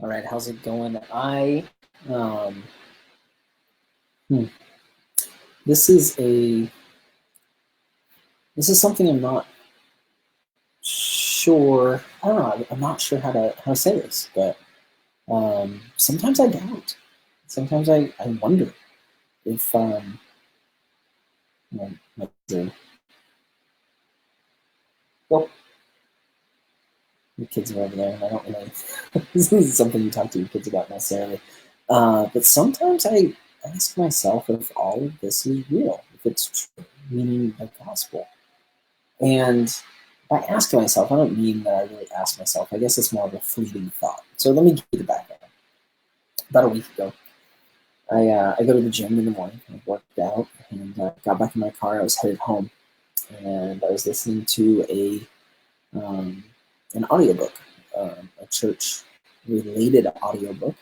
All right, how's it going? Um, hmm, this is a this is something I'm not sure. I don't know. I'm not sure how to say this, but sometimes I doubt. Sometimes I wonder if my kids well, the kids are over there, and I don't really. This isn't something you talk to your kids about necessarily. But sometimes I ask myself if all of this is real, if it's true, meaning the gospel. And by asking myself, I don't mean that I really ask myself. I guess it's more of a fleeting thought. So let me give you the background. About a week ago, I go to the gym in the morning. I worked out and got back in my car. I was headed home, and I was listening to an audiobook, a church related audiobook.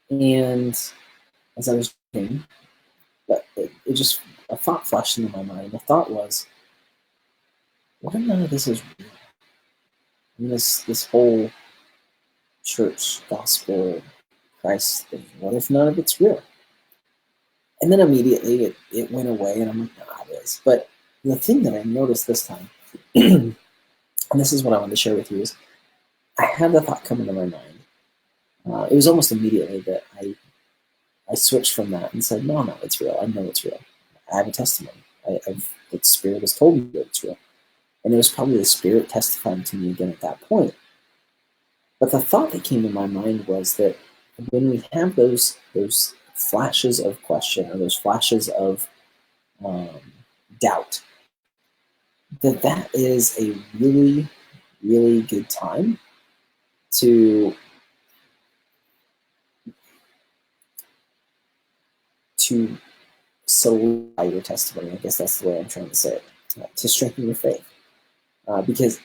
And as I was reading, it just a thought flashed into my mind. The thought was, what if none of this is real? And this whole church gospel Christ thing. What if none of it's real? And then immediately it went away, and I'm like, nah, it is. But the thing that I noticed this time, and this is what I wanted to share with you, is I had the thought come into my mind. It was almost immediately that I switched from that and said, no, it's real. I know it's real. I have a testimony. The Spirit has told me that it's real. And it was probably the Spirit testifying to me again at that point. But the thought that came to my mind was that when we have those flashes of question or those flashes of doubt, that is a really, really good time to solidify your testimony. I guess that's the way I'm trying to say it, to strengthen your faith. Because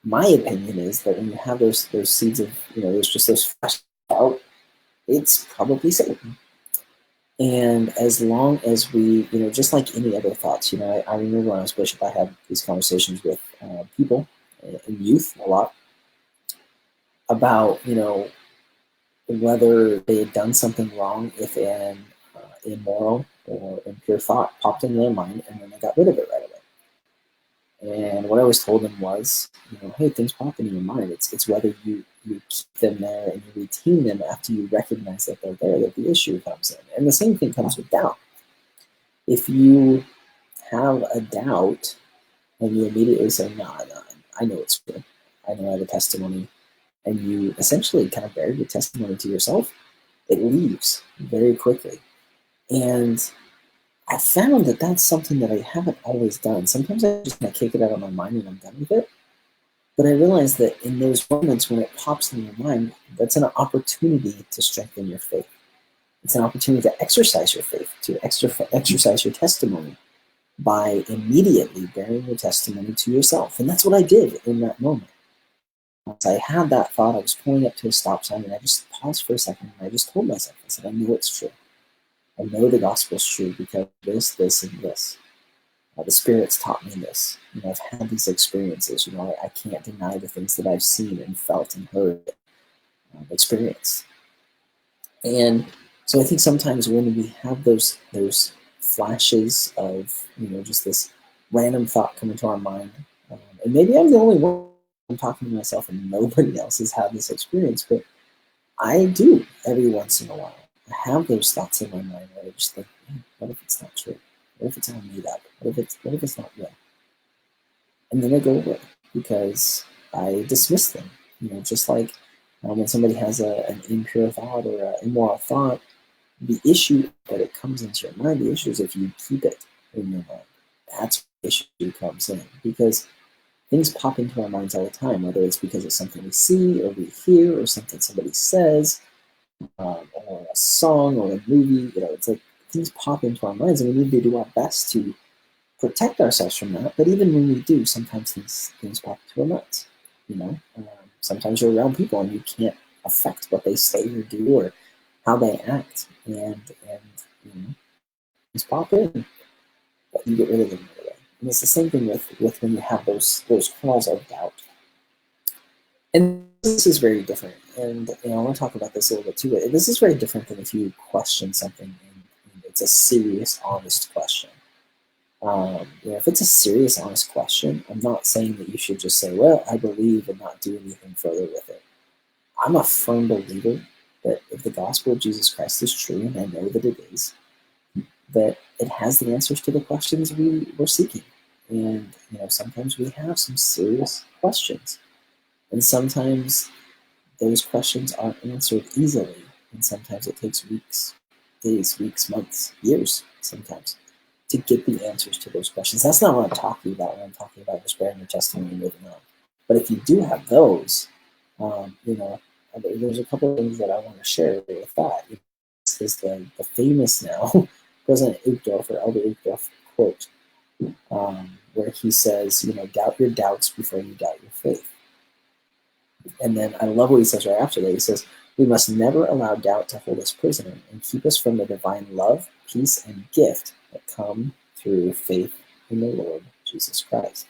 my opinion is that when you have those seeds of, there's just those flashes of doubt, it's probably Satan. And as long as we, just like any other thoughts, I remember when I was bishop, I had these conversations with people and youth a lot about, whether they had done something wrong if an immoral or impure thought popped into their mind, and then they got rid of it right away. And what I always told them was, hey, things pop into your mind. It's whether you keep them there and you retain them after you recognize that they're there, that the issue comes in. And the same thing comes with doubt. If you have a doubt and you immediately say, no, I know it's true. I know I have a testimony. And you essentially kind of bury your testimony to yourself, it leaves very quickly. And I found that that's something that I haven't always done. Sometimes I just kind of kick it out of my mind and I'm done with it. But I realized that in those moments when it pops in your mind, that's an opportunity to strengthen your faith. It's an opportunity to exercise your faith, to exercise your testimony by immediately bearing your testimony to yourself. And that's what I did in that moment. As I had that thought, I was pulling up to a stop sign, and I just paused for a second, and I just told myself, I said, I know it's true. I know the gospel's true because this, and this. The Spirit's taught me this. I've had these experiences. I can't deny the things that I've seen and felt and heard, experienced. And so I think sometimes when we have those flashes of, just this random thought come into our mind, and maybe I'm the only one, I'm talking to myself and nobody else has had this experience, but I do every once in a while. I have those thoughts in my mind where I just think, what if it's not true? What if it's all made up? What if it's not real? And then they go away because I dismiss them. Just like when somebody has an impure thought or an immoral thought, the issue that it comes into your mind, the issue is if you keep it in your mind. That's where the issue comes in, because things pop into our minds all the time, whether it's because of something we see or we hear or something somebody says, or a song or a movie. It's like things pop into our minds, and we need to do our best to protect ourselves from that. But even when we do, sometimes things pop into our minds. Sometimes you're around people and you can't affect what they say or do or how they act, and things pop in, but you get rid of them right away. And it's the same thing with when you have those calls of doubt. And this is very different, and I want to talk about this a little bit too. But this is very different than if you question something and it's a serious, honest question. If it's a serious, honest question, I'm not saying that you should just say, "Well, I believe," and not do anything further with it. I'm a firm believer that if the gospel of Jesus Christ is true, and I know that it is, that it has the answers to the questions we're seeking. And sometimes we have some serious questions, and sometimes those questions aren't answered easily, and sometimes it takes weeks, days, weeks, months, years, sometimes, to get the answers to those questions. That's not what I'm talking about when I'm talking about just bearing your testimony and moving on. But if you do have those, there's a couple of things that I want to share with that. This is the famous now President Uchtdorf, or Elder Uchtdorf quote, where he says, doubt your doubts before you doubt your faith. And then I love what he says right after that. He says, we must never allow doubt to hold us prisoner and keep us from the divine love, peace, and gift that come through faith in the Lord Jesus Christ.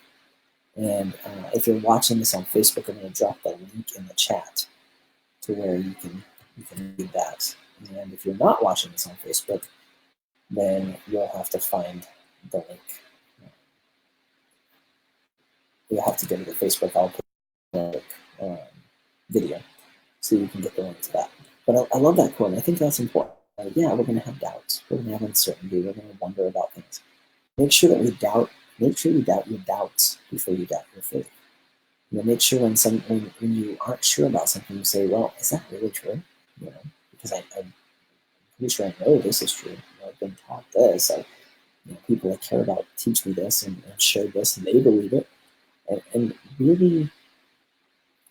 And if you're watching this on Facebook, I'm going to drop the link in the chat to where you can read that. And if you're not watching this on Facebook, then you'll have to find the link. You'll have to go to the Facebook. I'll put the video so you can get the link to that. But I love that quote, and I think that's important. Yeah, we're going to have doubts. We're going to have uncertainty. We're going to wonder about things. Make sure you doubt your doubts before you doubt your faith. Make sure when you aren't sure about something, you say, well, is that really true? Because I'm pretty sure I know this is true. I've been taught this. People that care about teach me this and share this, and they believe it. And really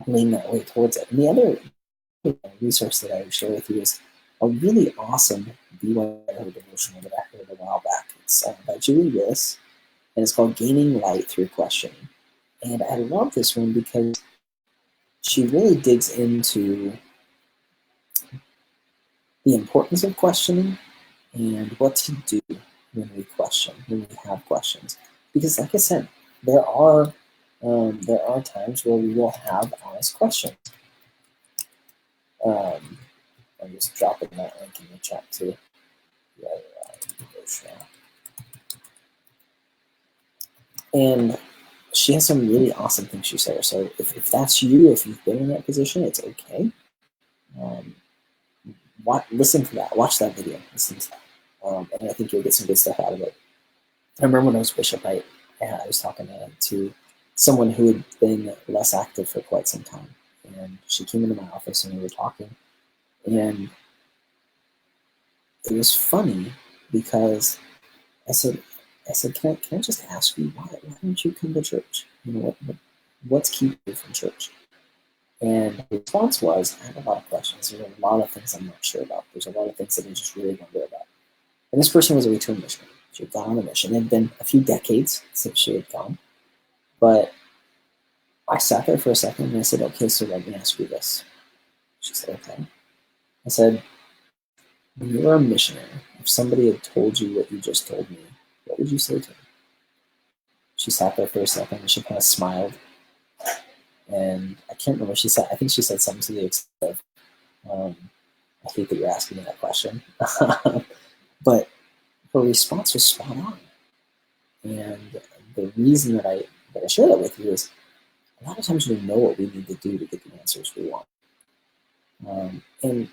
lean that way towards it. And the other resource that I would share with you is a really awesome BYO devotional that I heard a while back. It's by Julie Willis, and it's called Gaining Light Through Questioning. And I love this one because she really digs into the importance of questioning and what to do when we question, when we have questions. Because like I said, there are times where we will have honest questions. I'm just dropping that link in the chat too. And she has some really awesome things she says. So if that's you, if you've been in that position, it's okay. Listen to that. Watch that video. Listen to that. And I think you'll get some good stuff out of it. I remember when I was bishop, I was talking to someone who had been less active for quite some time. And she came into my office and we were talking. And it was funny because I said, can I just ask you, why don't you come to church? What's keeping you from church? And the response was, I have a lot of questions. There's a lot of things I'm not sure about. There's a lot of things that I just really wonder about. And this person was a return missionary. She had gone on a mission. It had been a few decades since she had gone. But I sat there for a second and I said, okay, so let me ask you this. She said, okay. I said, when you were a missionary, if somebody had told you what you just told me, what would you say to them? She sat there for a second and she kind of smiled. And I can't remember what she said. I think she said something to the extent of, I hate that you're asking me that question. But her response was spot on. And the reason that I share that with you is a lot of times we know what we need to do to get the answers we want. And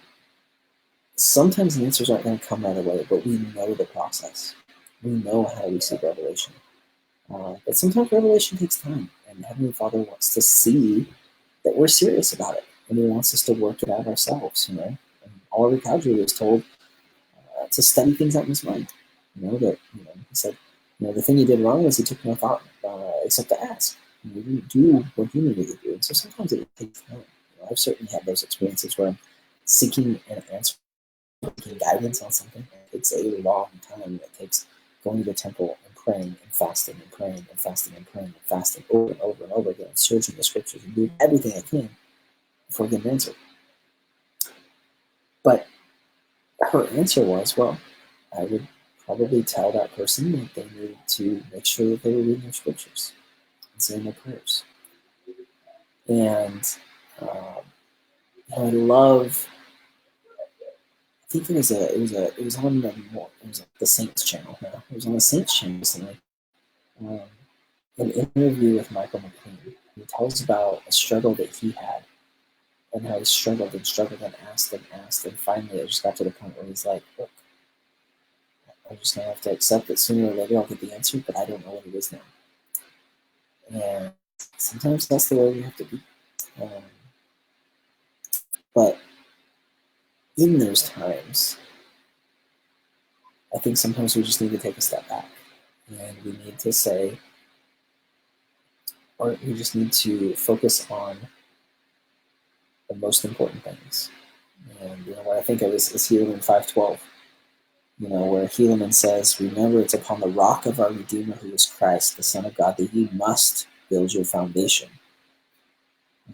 sometimes the answers aren't going to come right away, but we know the process. We know how to receive revelation. But sometimes revelation takes time, and Heavenly Father wants to see that we're serious about it, and He wants us to work it out ourselves. And Oliver Cowdery was told to study things out in his mind. He said, the thing he did wrong was he took no thought except to ask. He didn't do what he needed to do. And so sometimes it takes time. I've certainly had those experiences where I'm seeking an answer, seeking guidance on something. It takes a long time. It takes going to the temple and praying and fasting and praying and fasting and praying and fasting over and over and over again, searching the scriptures and doing everything I can before I get an answer. But her answer was, well, I would probably tell that person that they needed to make sure that they were reading their scriptures and saying their prayers. And I love. I think it was on the Saints channel. No, it was on the Saints channel recently. Um, an interview with Michael McLean. He tells about a struggle that he had and how he struggled and asked, and finally it just got to the point where he's like, look, I'm just gonna have to accept that sooner or later I'll get the answer, but I don't know what it is now. And sometimes that's the way we have to be. But in those times, I think sometimes we just need to take a step back and we need to say, or we just need to focus on the most important things. And what I think of is Helaman 5:12, where Helaman says, remember it's upon the rock of our Redeemer who is Christ, the Son of God, that you must build your foundation.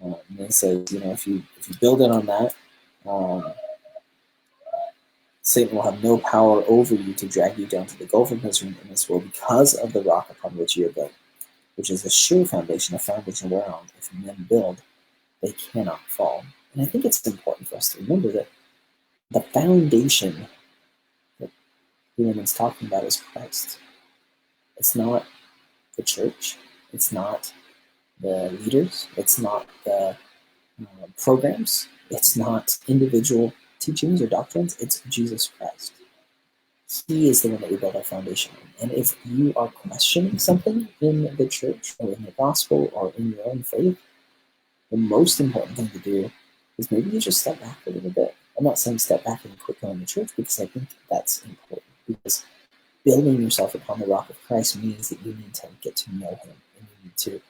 And it says, if you build it on that, Satan will have no power over you to drag you down to the gulf of misery and this world because of the rock upon which you are built, which is a sure foundation, a foundation whereon, if men build, they cannot fall. And I think it's important for us to remember that the foundation that Helaman's talking about is Christ. It's not the church. It's not the leaders. It's not the programs. It's not individual teachings or doctrines. It's Jesus Christ. He is the one that we build our foundation on. And if you are questioning something in the church or in the gospel or in your own faith, the most important thing to do is maybe you just step back a little bit. I'm not saying step back and quit going to church, because I think that's important. Because building yourself upon the rock of Christ means that you need to get to know him and you need to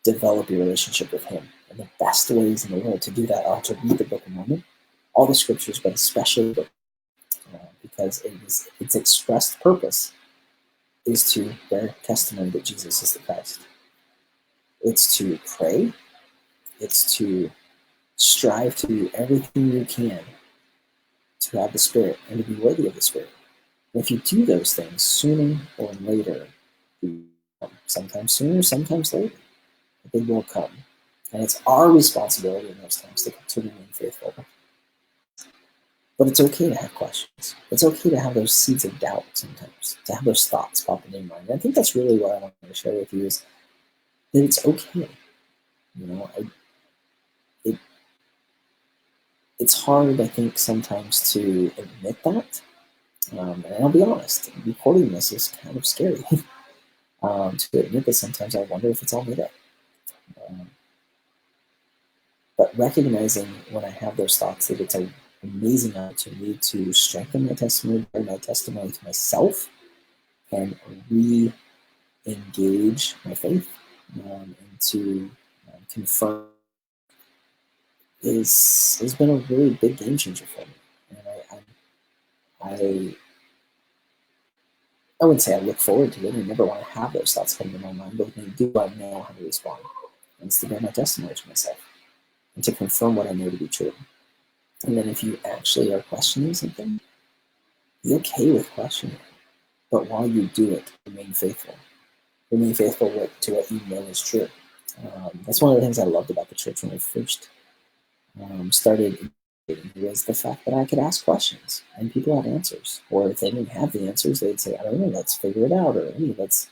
develop your relationship with him. And the best ways in the world to do that are to read the Book of Mormon, all the scriptures, but especially the book, because its expressed purpose is to bear testimony that Jesus is the Christ. It's to pray. It's to strive to do everything you can to have the Spirit and to be worthy of the Spirit. And if you do those things sooner or later, sometimes sooner, sometimes later, they will come. And it's our responsibility in those times to remain faithful. But it's okay to have questions. It's okay to have those seeds of doubt sometimes, to have those thoughts pop in your mind. And I think that's really what I wanted to share with you, is that it's okay. It's hard, I think, sometimes to admit that. And I'll be honest, recording this is kind of scary. To admit that sometimes I wonder if it's all made up. But recognizing when I have those thoughts that it's an amazing opportunity to strengthen my testimony, bring my testimony to myself, and re-engage my faith, and to confirm has been a really big game changer for me. And I wouldn't say I look forward to it. I never want to have those thoughts come to my mind, but when I do, I know how to respond. And it's to bear my testimony to myself and to confirm what I know to be true. And then if you actually are questioning something, be okay with questioning. But while you do it, remain faithful. Remain faithful to what you know is true. That's one of the things I loved about the church when I first started. Was the fact that I could ask questions and people had answers. Or if they didn't have the answers, they'd say, I don't know, let's figure it out. Or hey, let's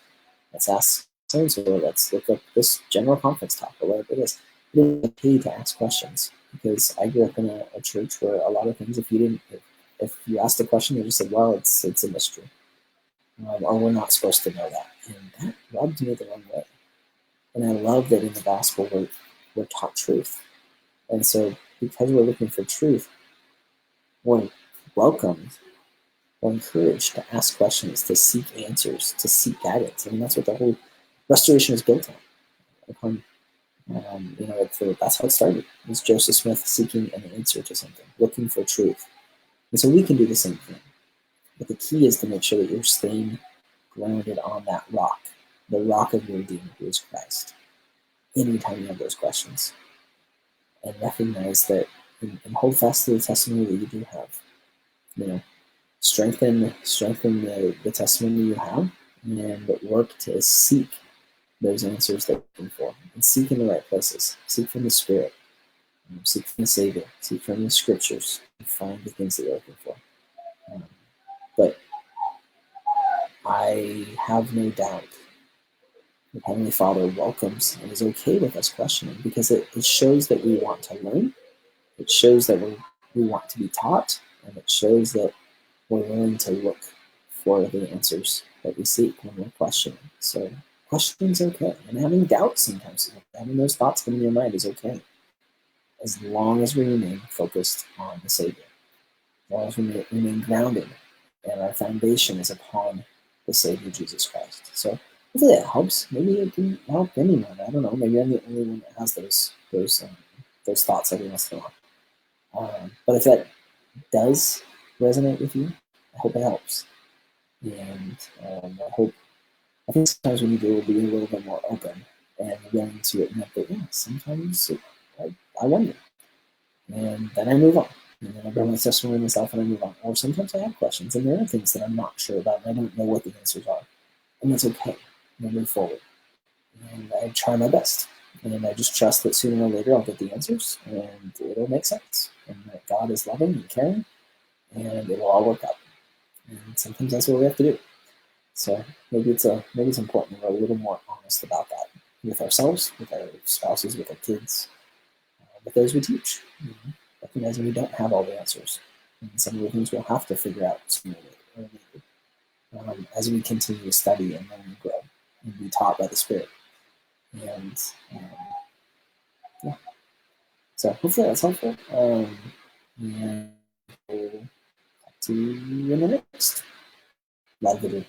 ask so-and-so, or let's look up this general conference talk, or whatever it is. It is okay to ask questions, because I grew up in a church where a lot of things, if you asked a question, they just said, well, it's a mystery. Or we're not supposed to know that. And that rubbed me the wrong way. And I love that in the gospel we're taught truth. And so because we're looking for truth, we're welcomed, we're encouraged to ask questions, to seek answers, to seek guidance. I mean, that's what the whole restoration is built on. That's how it started. It was Joseph Smith seeking an answer to something, looking for truth. And so we can do the same thing. But the key is to make sure that you're staying grounded on that rock, the rock of your Redeemer, who is Christ, anytime you have those questions. And recognize that and hold fast to the testimony that you do have. Strengthen the testimony you have, and work to seek those answers that you're looking for, and seek in the right places. Seek from the Spirit. Seek from the Savior, seek from the Scriptures, and find the things that you're looking for. But I have no doubt that Heavenly Father welcomes and is okay with us questioning, because it shows that we want to learn. It shows that we want to be taught, and it shows that we're willing to look for the answers that we seek when we're questioning. So questioning's okay, and having doubts sometimes, having those thoughts come in your mind is okay, as long as we remain focused on the Savior, as long as we remain grounded, and our foundation is upon the Savior Jesus Christ. So hopefully that helps. Maybe it can help anyone. I don't know. Maybe I'm the only one that has those thoughts every once in a while. But if that does resonate with you, I hope it helps. And I think sometimes we need to be a little bit more open and willing to admit that, yeah, sometimes I wonder. And then I move on. And then I bring my testimony to myself and I move on. Or sometimes I have questions and there are things that I'm not sure about and I don't know what the answers are. And that's okay. And I move forward. And I try my best. And I just trust that sooner or later I'll get the answers and it'll make sense. And that God is loving and caring and it will all work out. And sometimes that's what we have to do. So maybe it's important to be a little more honest about that with ourselves, with our spouses, with our kids, with those we teach. Recognizing we don't have all the answers, and some of the things we'll have to figure out sooner or later, as we continue to study and learn and grow and be taught by the Spirit. And yeah, so hopefully that's helpful. And we'll talk to you in the next live video.